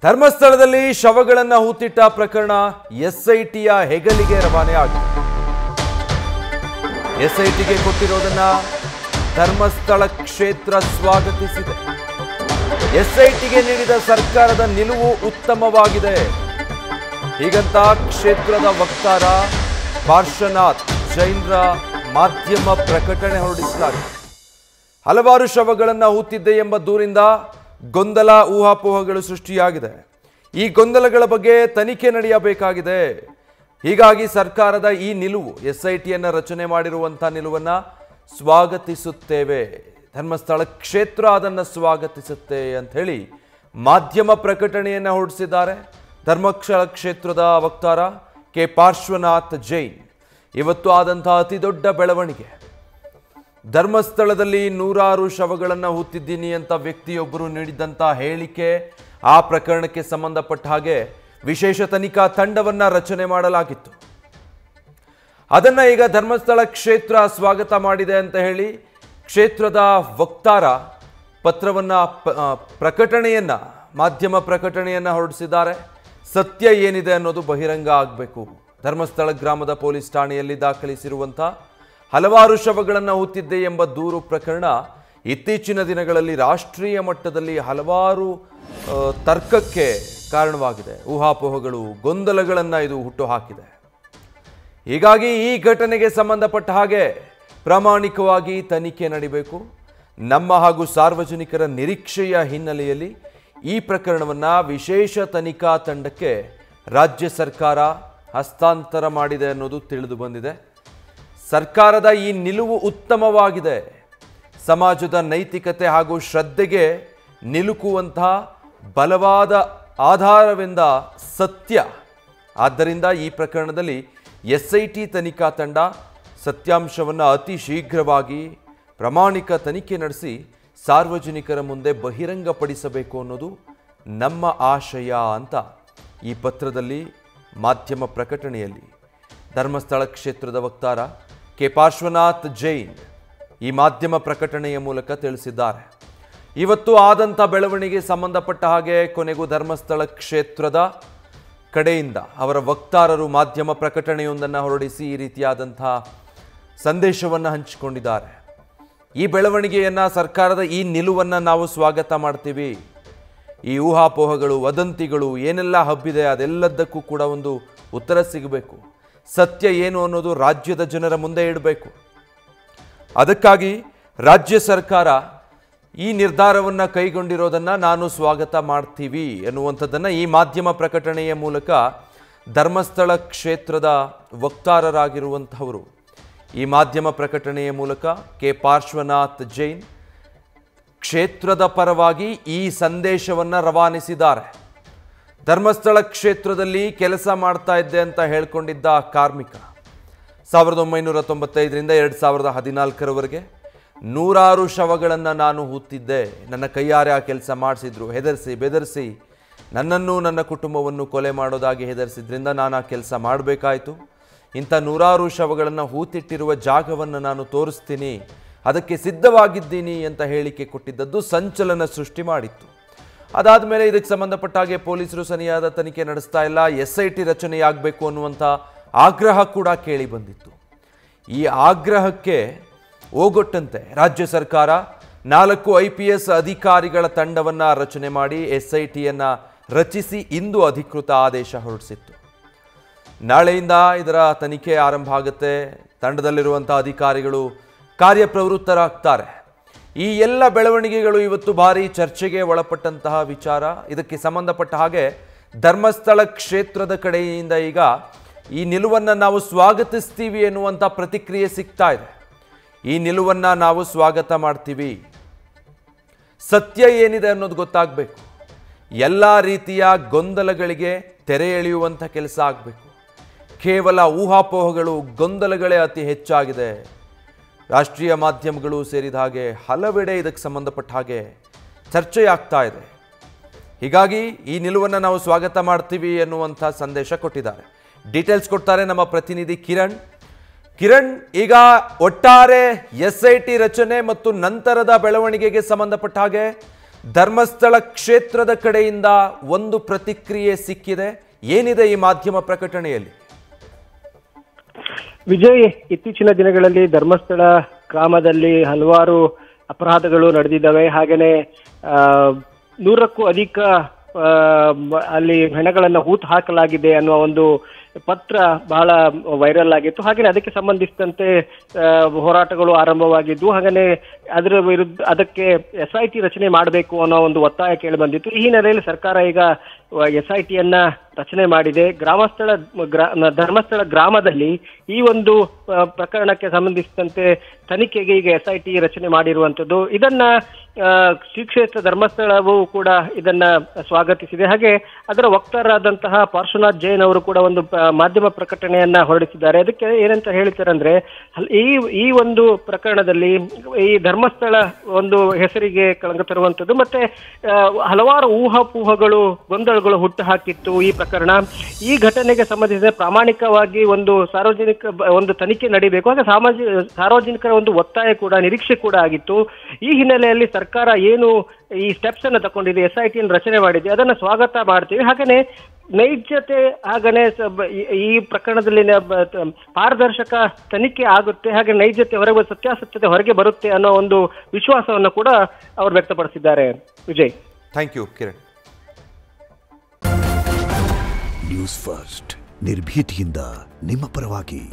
ಧರ್ಮಸ್ಥಳದಲ್ಲಿ ಶವಗಳನ್ನು ಹೂತಿಟ್ಟ ಪ್ರಕರಣ ಎಸ್ಐಟಿಯ ಹೆಗಲಿಗೆ ರವಾನೆ ಆಗಿದೆ. ಎಸ್ಐಟಿಗೆ ಕೊಟ್ಟಿರೋದನ್ನ ಧರ್ಮಸ್ಥಳ ಕ್ಷೇತ್ರ ಸ್ವಾಗತಿಸಿದೆ. ಎಸ್ಐಟಿಗೆ ನೀಡಿದ ಸರ್ಕಾರದ ನಿಲುವು ಉತ್ತಮವಾಗಿದೆ. ಹೀಗಂತ ಕ್ಷೇತ್ರದ ವಕ್ತಾರ ಪಾರ್ಶ್ವನಾಥ್ ಜೈನ್ರ ಮಾಧ್ಯಮ ಪ್ರಕಟಣೆ ಹೊರಡಿಸಲಾಗಿದೆ. ಹಲವಾರು ಶವಗಳನ್ನು ಹೂತಿದ್ದೆ ಎಂಬ ದೂರಿಂದ ಗೊಂದಲ ಊಹಾಪೋಹಗಳು ಸೃಷ್ಟಿಯಾಗಿದೆ. ಈ ಗೊಂದಲಗಳ ಬಗ್ಗೆ ತನಿಖೆ ನಡೆಯಬೇಕಾಗಿದೆ. ಹೀಗಾಗಿ ಸರ್ಕಾರದ ಈ ನಿಲುವು, ಎಸ್ಐಟಿಯನ್ನು ರಚನೆ ಮಾಡಿರುವಂತಹ ನಿಲುವನ್ನು ಸ್ವಾಗತಿಸುತ್ತೇವೆ, ಧರ್ಮಸ್ಥಳ ಕ್ಷೇತ್ರ ಅದನ್ನು ಸ್ವಾಗತಿಸುತ್ತೆ ಅಂತ ಹೇಳಿ ಮಾಧ್ಯಮ ಪ್ರಕಟಣೆಯನ್ನು ಹೊರಡಿಸಿದ್ದಾರೆ ಧರ್ಮಸ್ಥಳ ಕ್ಷೇತ್ರದ ವಕ್ತಾರ ಕೆ ಪಾರ್ಶ್ವನಾಥ್ ಜೈನ್. ಇವತ್ತು ಆದಂತಹ ಅತಿ ದೊಡ್ಡ ಬೆಳವಣಿಗೆ. ಧರ್ಮಸ್ಥಳದಲ್ಲಿ ನೂರಾರು ಶವಗಳನ್ನು ಹೂತಿದ್ದೀನಿ ಅಂತ ವ್ಯಕ್ತಿಯೊಬ್ಬರು ನೀಡಿದಂಥ ಹೇಳಿಕೆ, ಆ ಪ್ರಕರಣಕ್ಕೆ ಸಂಬಂಧಪಟ್ಟ ಹಾಗೆ ವಿಶೇಷ ತನಿಖಾ ತಂಡವನ್ನು ರಚನೆ ಮಾಡಲಾಗಿತ್ತು. ಅದನ್ನು ಈಗ ಧರ್ಮಸ್ಥಳ ಕ್ಷೇತ್ರ ಸ್ವಾಗತ ಮಾಡಿದೆ ಅಂತ ಹೇಳಿ ಕ್ಷೇತ್ರದ ವಕ್ತಾರ ಪ್ರಕಟಣೆಯನ್ನ ಮಾಧ್ಯಮ ಪ್ರಕಟಣೆಯನ್ನು ಹೊರಡಿಸಿದ್ದಾರೆ. ಸತ್ಯ ಏನಿದೆ ಅನ್ನೋದು ಬಹಿರಂಗ ಆಗಬೇಕು. ಧರ್ಮಸ್ಥಳ ಗ್ರಾಮದ ಪೊಲೀಸ್ ಠಾಣೆಯಲ್ಲಿ ದಾಖಲಿಸಿರುವಂಥ ಹಲವಾರು ಶವಗಳನ್ನು ಹೂತಿದ್ದೆ ಎಂಬ ದೂರು ಪ್ರಕರಣ ಇತ್ತೀಚಿನ ದಿನಗಳಲ್ಲಿ ರಾಷ್ಟ್ರೀಯ ಮಟ್ಟದಲ್ಲಿ ಹಲವಾರು ತರ್ಕಕ್ಕೆ ಕಾರಣವಾಗಿದೆ. ಊಹಾಪೋಹಗಳು, ಗೊಂದಲಗಳನ್ನು ಇದು ಹುಟ್ಟುಹಾಕಿದೆ. ಹೀಗಾಗಿ ಈ ಘಟನೆಗೆ ಸಂಬಂಧಪಟ್ಟ ಹಾಗೆ ಪ್ರಾಮಾಣಿಕವಾಗಿ ತನಿಖೆ ನಡೀಬೇಕು. ನಮ್ಮ ಹಾಗೂ ಸಾರ್ವಜನಿಕರ ನಿರೀಕ್ಷೆಯ ಹಿನ್ನೆಲೆಯಲ್ಲಿ ಈ ಪ್ರಕರಣವನ್ನು ವಿಶೇಷ ತನಿಖಾ ತಂಡಕ್ಕೆ ರಾಜ್ಯ ಸರ್ಕಾರ ಹಸ್ತಾಂತರ ಮಾಡಿದೆ ಅನ್ನೋದು ತಿಳಿದು ಬಂದಿದೆ. ಸರ್ಕಾರದ ಈ ನಿಲುವು ಉತ್ತಮವಾಗಿದೆ. ಸಮಾಜದ ನೈತಿಕತೆ ಹಾಗೂ ಶ್ರದ್ಧೆಗೆ ನಿಲುಕುವಂತಹ ಬಲವಾದ ಆಧಾರವೆಂದ ಸತ್ಯ. ಆದ್ದರಿಂದ ಈ ಪ್ರಕರಣದಲ್ಲಿ ಎಸ್ಐಟಿ ತನಿಖಾ ತಂಡ ಸತ್ಯಾಂಶವನ್ನು ಅತಿ ಶೀಘ್ರವಾಗಿ ಪ್ರಾಮಾಣಿಕ ತನಿಖೆ ನಡೆಸಿ ಸಾರ್ವಜನಿಕರ ಮುಂದೆ ಬಹಿರಂಗಪಡಿಸಬೇಕು ಅನ್ನೋದು ನಮ್ಮ ಆಶಯ ಅಂತ ಈ ಪತ್ರದಲ್ಲಿ, ಮಾಧ್ಯಮ ಪ್ರಕಟಣೆಯಲ್ಲಿ ಧರ್ಮಸ್ಥಳ ಕ್ಷೇತ್ರದ ವಕ್ತಾರ ಕೆ ಪಾರ್ಶ್ವನಾಥ್ ಜೈನ್ ಈ ಮಾಧ್ಯಮ ಪ್ರಕಟಣೆಯ ಮೂಲಕ ತಿಳಿಸಿದ್ದಾರೆ. ಇವತ್ತು ಆದಂಥ ಬೆಳವಣಿಗೆ ಸಂಬಂಧಪಟ್ಟ ಹಾಗೆ ಕೊನೆಗೂ ಧರ್ಮಸ್ಥಳ ಕ್ಷೇತ್ರದ ಕಡೆಯಿಂದ ಅವರ ವಕ್ತಾರರು ಮಾಧ್ಯಮ ಪ್ರಕಟಣೆಯೊಂದನ್ನು ಹೊರಡಿಸಿ ಈ ರೀತಿಯಾದಂಥ ಸಂದೇಶವನ್ನು ಹಂಚಿಕೊಂಡಿದ್ದಾರೆ. ಈ ಬೆಳವಣಿಗೆಯನ್ನು, ಸರ್ಕಾರದ ಈ ನಿಲುವನ್ನು ನಾವು ಸ್ವಾಗತ ಮಾಡ್ತೀವಿ. ಈ ಊಹಾಪೋಹಗಳು, ವದಂತಿಗಳು ಏನೆಲ್ಲ ಹಬ್ಬಿದೆ ಅದೆಲ್ಲದಕ್ಕೂ ಕೂಡ ಒಂದು ಉತ್ತರ ಸಿಗಬೇಕು. ಸತ್ಯ ಏನು ಅನ್ನೋದು ರಾಜ್ಯದ ಜನರ ಮುಂದೆ ಇಡಬೇಕು. ಅದಕ್ಕಾಗಿ ರಾಜ್ಯ ಸರ್ಕಾರ ಈ ನಿರ್ಧಾರವನ್ನು ಕೈಗೊಂಡಿರೋದನ್ನು ನಾನು ಸ್ವಾಗತ ಮಾಡ್ತೀವಿ ಎನ್ನುವಂಥದ್ದನ್ನು ಈ ಮಾಧ್ಯಮ ಪ್ರಕಟಣೆಯ ಮೂಲಕ ಧರ್ಮಸ್ಥಳ ಕ್ಷೇತ್ರದ ವಕ್ತಾರರಾಗಿರುವಂಥವರು ಈ ಮಾಧ್ಯಮ ಪ್ರಕಟಣೆಯ ಮೂಲಕ ಕೆ ಪಾರ್ಶ್ವನಾಥ್ ಜೈನ್ ಕ್ಷೇತ್ರದ ಪರವಾಗಿ ಈ ಸಂದೇಶವನ್ನು ರವಾನಿಸಿದ್ದಾರೆ. ಧರ್ಮಸ್ಥಳ ಕ್ಷೇತ್ರದಲ್ಲಿ ಕೆಲಸ ಮಾಡ್ತಾ ಇದ್ದೆ ಅಂತ ಹೇಳ್ಕೊಂಡಿದ್ದ ಕಾರ್ಮಿಕ 1995ರಿಂದ 2014ರವರೆಗೆ ನೂರಾರು ಶವಗಳನ್ನು ನಾನು ಹೂತಿದ್ದೆ, ನನ್ನ ಕೈಯಾರೆ ಆ ಕೆಲಸ ಮಾಡಿಸಿದ್ರು, ಹೆದರಿಸಿ ಬೆದರಿಸಿ ನನ್ನನ್ನು ನನ್ನ ಕುಟುಂಬವನ್ನು ಕೊಲೆ ಮಾಡೋದಾಗಿ ಹೆದರಿಸಿದ್ರಿಂದ ನಾನು ಆ ಕೆಲಸ ಮಾಡಬೇಕಾಯಿತು. ಇಂಥ ನೂರಾರು ಶವಗಳನ್ನು ಹೂತಿಟ್ಟಿರುವ ಜಾಗವನ್ನು ನಾನು ತೋರಿಸ್ತೀನಿ, ಅದಕ್ಕೆ ಸಿದ್ಧವಾಗಿದ್ದೀನಿ ಅಂತ ಹೇಳಿಕೆ ಕೊಟ್ಟಿದ್ದದ್ದು ಸಂಚಲನ ಸೃಷ್ಟಿ ಮಾಡಿತ್ತು. ಅದಾದ ಮೇಲೆ ಇದಕ್ಕೆ ಸಂಬಂಧಪಟ್ಟ ಹಾಗೆ ಪೊಲೀಸರು ಸರಿಯಾದ ತನಿಖೆ ನಡೆಸ್ತಾ ಇಲ್ಲ, ಎಸ್ಐಟಿ ರಚನೆಯಾಗಬೇಕು ಅನ್ನುವಂಥ ಆಗ್ರಹ ಕೂಡ ಕೇಳಿ ಬಂದಿತ್ತು. ಈ ಆಗ್ರಹಕ್ಕೆ ಓಗೊಟ್ಟಂತೆ ರಾಜ್ಯ ಸರ್ಕಾರ 4 IPS ಅಧಿಕಾರಿಗಳ ತಂಡವನ್ನು ರಚನೆ ಮಾಡಿ ಎಸ್ಐಟಿಯನ್ನು ರಚಿಸಿ ಇಂದು ಅಧಿಕೃತ ಆದೇಶ ಹೊರಡಿಸಿತ್ತು. ನಾಳೆಯಿಂದ ಇದರ ತನಿಖೆ ಆರಂಭ ಆಗುತ್ತೆ. ತಂಡದಲ್ಲಿರುವಂಥ ಅಧಿಕಾರಿಗಳು ಕಾರ್ಯಪ್ರವೃತ್ತರಾಗ್ತಾರೆ. ಈ ಎಲ್ಲ ಬೆಳವಣಿಗೆಗಳು ಇವತ್ತು ಭಾರಿ ಚರ್ಚೆಗೆ ಒಳಪಟ್ಟಂತಹ ವಿಚಾರ. ಇದಕ್ಕೆ ಸಂಬಂಧಪಟ್ಟ ಹಾಗೆ ಧರ್ಮಸ್ಥಳ ಕ್ಷೇತ್ರದ ಕಡೆಯಿಂದ ಈಗ ಈ ನಿಲುವನ್ನು ನಾವು ಸ್ವಾಗತಿಸ್ತೀವಿ ಎನ್ನುವಂಥ ಪ್ರತಿಕ್ರಿಯೆ ಸಿಗ್ತಾ ಇದೆ. ಈ ನಿಲುವನ್ನು ನಾವು ಸ್ವಾಗತ ಮಾಡ್ತೀವಿ. ಸತ್ಯ ಏನಿದೆ ಅನ್ನೋದು ಗೊತ್ತಾಗಬೇಕು. ಎಲ್ಲ ರೀತಿಯ ಗೊಂದಲಗಳಿಗೆ ತೆರೆ ಎಳೆಯುವಂಥ ಕೆಲಸ ಆಗಬೇಕು. ಕೇವಲ ಊಹಾಪೋಹಗಳು, ಗೊಂದಲಗಳೇ ಅತಿ ಹೆಚ್ಚಾಗಿದೆ. ರಾಷ್ಟ್ರೀಯ ಮಾಧ್ಯಮಗಳು ಸೇರಿದ ಹಾಗೆ ಹಲವೆಡೆ ಇದಕ್ಕೆ ಸಂಬಂಧಪಟ್ಟ ಹಾಗೆ ಚರ್ಚೆಯಾಗ್ತಾ ಇದೆ. ಹೀಗಾಗಿ ಈ ನಿಲುವನ್ನು ನಾವು ಸ್ವಾಗತ ಮಾಡ್ತೀವಿ ಎನ್ನುವಂಥ ಸಂದೇಶ ಕೊಟ್ಟಿದ್ದಾರೆ. ಡೀಟೇಲ್ಸ್ ಕೊಡ್ತಾರೆ ನಮ್ಮ ಪ್ರತಿನಿಧಿ ಕಿರಣ್. ಈಗ ಒಟ್ಟಾರೆ ಎಸ್ಐಟಿ ರಚನೆ ಮತ್ತು ನಂತರದ ಬೆಳವಣಿಗೆಗೆ ಸಂಬಂಧಪಟ್ಟ ಹಾಗೆ ಧರ್ಮಸ್ಥಳ ಕ್ಷೇತ್ರದ ಕಡೆಯಿಂದ ಒಂದು ಪ್ರತಿಕ್ರಿಯೆ ಸಿಕ್ಕಿದೆ. ಏನಿದೆ ಈ ಮಾಧ್ಯಮ ಪ್ರಕಟಣೆಯಲ್ಲಿ? ವಿಜಯ್, ಇತ್ತೀಚಿನ ದಿನಗಳಲ್ಲಿ ಧರ್ಮಸ್ಥಳ ಗ್ರಾಮದಲ್ಲಿ ಹಲವಾರು ಅಪರಾಧಗಳು ನಡೆದಿದ್ದಾವೆ. ಹಾಗೇನೆ 100ಕ್ಕೂ ಅಧಿಕ ಅಲ್ಲಿ ಹೆಣಗಳನ್ನು ಹೂತು ಹಾಕಲಾಗಿದೆ ಅನ್ನುವ ಒಂದು ಪತ್ರ ಬಹಳ ವೈರಲ್ ಆಗಿತ್ತು. ಹಾಗೆಯೇ ಅದಕ್ಕೆ ಸಂಬಂಧಿಸಿದಂತೆ ಹೋರಾಟಗಳು ಆರಂಭವಾಗಿದ್ದು, ಹಾಗೆಯೇ ಅದರ ವಿರುದ್ಧ ಅದಕ್ಕೆ SIT ರಚನೆ ಮಾಡಬೇಕು ಅನ್ನೋ ಒಂದು ಒತ್ತಾಯ ಕೇಳಿ ಬಂದಿತ್ತು. ಈ ಹಿನ್ನೆಲೆಯಲ್ಲಿ ಸರ್ಕಾರ ಈಗ SITಯನ್ನ ರಚನೆ ಮಾಡಿದೆ. ಧರ್ಮಸ್ಥಳ ಗ್ರಾಮದಲ್ಲಿ ಈ ಒಂದು ಪ್ರಕರಣಕ್ಕೆ ಸಂಬಂಧಿಸಿದಂತೆ ತನಿಖೆಗೆ ಈಗ SIT ರಚನೆ ಮಾಡಿರುವಂತದ್ದು. ಇದನ್ನ ಶ್ರೀ ಕ್ಷೇತ್ರ ಧರ್ಮಸ್ಥಳವು ಕೂಡ ಇದನ್ನ ಸ್ವಾಗತಿಸಿದೆ. ಹಾಗೆ ಅದರ ವಕ್ತಾರರಾದಂತಹ ಪಾರ್ಶ್ವನಾಥ್ ಜೈನ್ ಅವರು ಕೂಡ ಒಂದು ಮಾಧ್ಯಮ ಪ್ರಕಟಣೆಯನ್ನ ಹೊರಡಿಸಿದ್ದಾರೆ. ಅದಕ್ಕೆ ಏನಂತ ಹೇಳ್ತಾರೆ ಅಂದ್ರೆ, ಈ ಒಂದು ಪ್ರಕರಣದಲ್ಲಿ ಈ ಧರ್ಮಸ್ಥಳ ಒಂದು ಹೆಸರಿಗೆ ಕಳಂಕ ತರುವಂತದ್ದು ಮತ್ತೆ ಹಲವಾರು ಊಹಾಪೋಹಗಳು, ಗೊಂದಲಗಳು ಹುಟ್ಟು ಹಾಕಿತ್ತು ಈ ಪ್ರಕರಣ. ಈ ಘಟನೆಗೆ ಸಂಬಂಧಿಸಿದ ಪ್ರಾಮಾಣಿಕವಾಗಿ ಒಂದು ಸಾರ್ವಜನಿಕ ಒಂದು ತನಿಖೆ ನಡೀಬೇಕು. ಹಾಗೆ ಸಾರ್ವಜನಿಕರ ಒಂದು ಒತ್ತಾಯ ಕೂಡ, ನಿರೀಕ್ಷೆ ಕೂಡ ಆಗಿತ್ತು. ಈ ಹಿನ್ನೆಲೆಯಲ್ಲಿ ಸರ್ಕಾರ ಏನು ಈ ಸ್ಟೆಪ್ಸ್ ಅನ್ನು ತಗೊಂಡಿದೆ, SIT ರಚನೆ ಮಾಡಿದೆ, ಅದನ್ನ ಸ್ವಾಗತ ಮಾಡ್ತೀವಿ. ಹಾಗೇನೆ ನೈಜತೆ ಹಾಗನೆ ಈ ಪ್ರಕರಣದಲ್ಲಿ ಪಾರದರ್ಶಕ ತನಿಖೆ ಆಗುತ್ತೆ, ಹಾಗೆ ನೈಜತೆ ಹೊರಗೆ, ಸತ್ಯಾಸತ್ಯತೆ ಹೊರಗೆ ಬರುತ್ತೆ ಅನ್ನೋ ಒಂದು ವಿಶ್ವಾಸವನ್ನು ಕೂಡ ಅವರು ವ್ಯಕ್ತಪಡಿಸಿದ್ದಾರೆ. Vijay, thank you Kiran. News first, ನಿರ್ಭೀತಿಯಿಂದ ನಿಮ್ಮ ಪರವಾಗಿ.